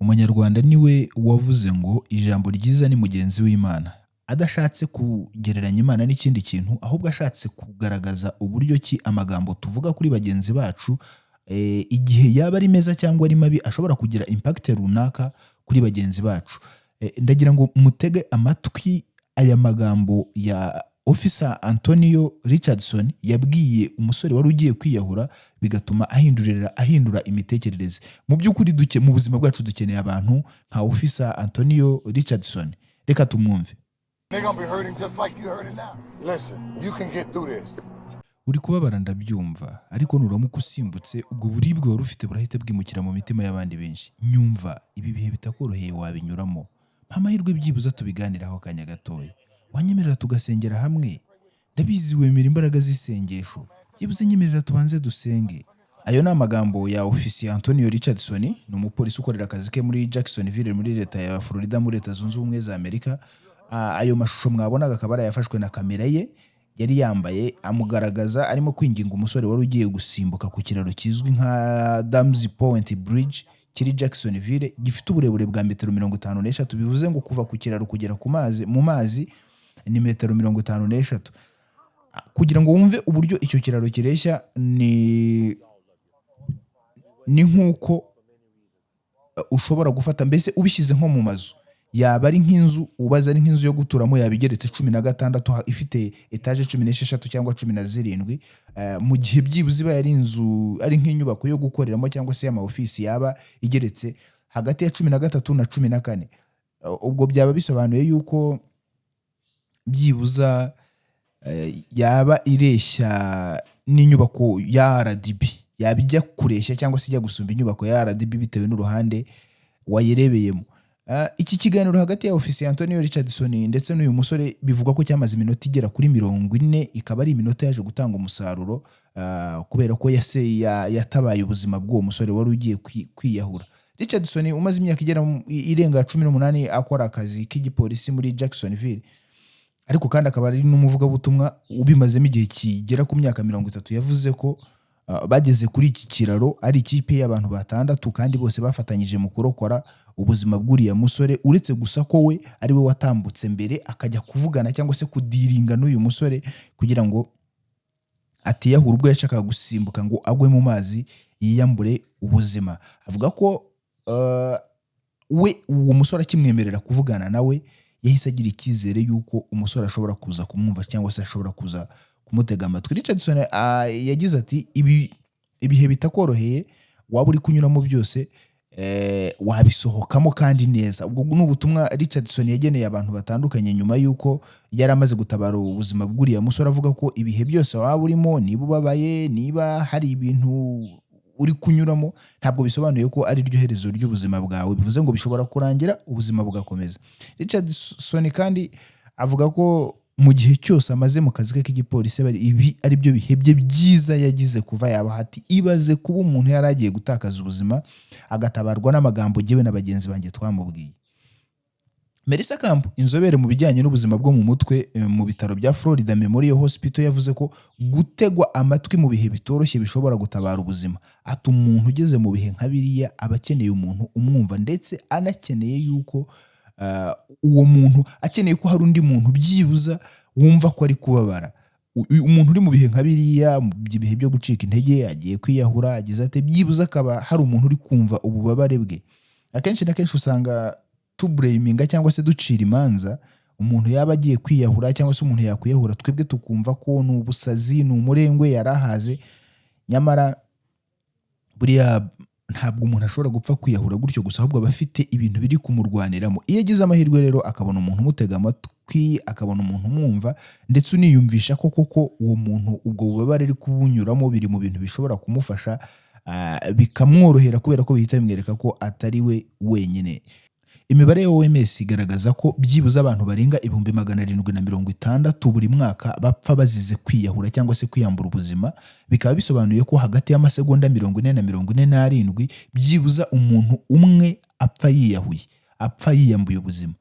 Umunyarwanda niwe wavuze ngo ijambo ryiza ni mugenzi w'Imana, adashatse kugereranya Imana n'ikindi kintu, ahubwo ashatse kugaragaza uburyo ki amagambo tuvuga kuri bagenzi bacu, igihe yaba ari meza cyangwa ari mabi ashobora kugira impact runaka kuri bagenzi bacu. Ndagira ngo mutege amatwi aya magambo ya Officer Antonio Richardson yabwiye umusore wari ugiye kwiyahura, bigatuma ahindura imitekerereze. Mu by'ukuri mu buzima bwacu dukeneye abantu nka Officer Antonio Richardson. Reka tumwumve. Uri kubabara ndabyumva, ariko nuramuka usimbutse ubwo buribwe wari ufite burahita bwimukira mu mitima y'abandi benshi. Nyumva, ibi bihe bitakoroheye wabinyuramo. Mpa amahirwe byibuza tubiganiraho akanya gatoya. Wanyemerera tugasengera hamwe? Ndabizi wemera imbaraga z'isengesho. Byibuze nyemerera tubanze dusenge. Ayo ni amagambo ya Officer Antonio Richardson, ni umupolisi ukorera akazi ke muri Jacksonville muri leta ya Florida muri leta zunze ubumwe za Amerika. Ayo mashusho mwabonaga akaba yafashwe na kamera ye, yari yambaye amugaragaza arimo kwinginga umusore wari ugiye gusimbuka ku kiraro kizwi nka Dams Point Bridge kiri Jacksonville, gifite uburebure bwa metero 53, bivuze ngo kuva ku kiraro kugera mu mazi ni metero 53. Kugira ngo wumve uburyo icyo kiraro kireshya, ni nkuko ushobora gufata, mbese ubishyize nko mu mazu, yaba ari nk'inzu, ubaza ari nk'inzu yo guturamo, yabigeretse 16 ifite etage 16 cyangwa 17, mu gihe byibuze iba ari inzu, ari nk'inyubako yo gukoreramo cyangwa se y'ama office yaba igeretse hagati ya 13 na 14. Ubwo byaba bisobanuye yuko byibuza yaba ireshya n'inyubako ya RDB, yabijya kureshya cyangwa se ijya gusumba inyubako ya RDB bitewe n'uruhande wayirebeyemo. Iki kiganiro hagati ya Officer Antonio Richardson ndetse n'uyu musore bivuga ko cyamaze iminota igera kuri 40, ikaba ari iminota yaje gutanga umusaruro, kubera ko yatabaye ubuzima bw'uwo musore wari ugiye kwiyahura. Richardson umaze imyaka irenga 18 akora akazi k'igipolisi muri Jacksonville, ariko kandi akaba ari n'umuvugabutumwa ubimazemo igihe kigera ku myaka 30. Yavuze ko bageze kuri iki kiraro ari ikipe y'abantu 6 kandi bose bafatanyije mu kurokora ubuzima bw'uriya musore, uretse gusa ko we ari we watambutse mbere akajya kuvugana cyangwa se kudiringa n'uyu musore kugira ngo atiyahura ubwo yashakaga gusimbuka ngo agwe mu mazi yiyambure ubuzima. Avuga ko uwo musore akimwemerera kuvugana nawe yahise agira icyizere yuko umusore ashobora kuza kumwumva cyangwa se ashobora kuza kumutega amatwi. Richardson yagize ati ibihe bitakoroheye waba uri kunyuramo byose, wabisohokamo kandi neza. Ubwo ni ubutumwa Richardson yageneye abantu batandukanye nyuma yuko yari amaze gutabara ubuzima bw'uriya musore, avuga ko ibihe byose waba urimo, niba ubabaye, niba hari ibintu uri kunyuramo, ntabwo bisobanuye ko ari ryo herezo ry'ubuzima bwawe, bivuze ngo bishobora kurangira ubuzima bugakomeza. Richardson kandi avuga ko mu gihe cyose amaze mu kazi ke k'igipolisi ibi ari byo bihe bye byiza yagize kuva yaba hati. Ibaze kuba umuntu yari agiye gutakaza ubuzima agatabarwa n'amagambo jyewe na bagenzi banjye twamubwiye. Melissa Camp, inzobere mu bijyanye n'ubuzima bwo mu mutwe mu bitaro bya Florida Memorial Hospital, yavuze ko gutegwa amatwi mu bihe bitoroshye bishobora gutabara ubuzima. Ati umuntu ugeze mu bihe nka biriya aba akeneye umuntu umwumva, ndetse anakeneye yuko uwo muntu akeneye ko hari undi muntu byibuza wumva ko ari kubabara. Umuntu uri mu bihe nka biriya, mu bihe byo gucika intege, agiye kwiyahura, agize ate, byibuza akaba hari umuntu uri kumva ububabare bwe. Akenshi na kenshi usanga tublaminga cyangwa se ducira imanza umuntu yaba agiye kwiyahura cyangwa se umuntu yakwiyahura, twebwe tukumva ko ni ubusazi, ni umurengwe yarahaze. Nyamara buriya ntabwo umuntu ashobora gupfa kwiyahura gutyo gusa, ahubwo aba afite ibintu biri kumurwaniramo. Iyo agize amahirwe rero akabona umuntu umutega amatwi, akabona umuntu umwumva, ndetse uniyumvisha ko koko uwo muntu ubwo bubabare ari kubunyuramo biri mu bintu bishobora kumufasha, bikamworohera kubera ko bihita bimwereka ko atari we wenyine. Imibare ya OMS igaragaza ko byibuze abantu barenga 760 buri mwaka bapfa bazize kwiyahura cyangwa se kwiyambura ubuzima. Bikaba bisobanuye ko hagati y'amasegonda 40 na 47 byibuza umuntu umwe apfa yiyahuye, apfa yiyambuye ubuzima.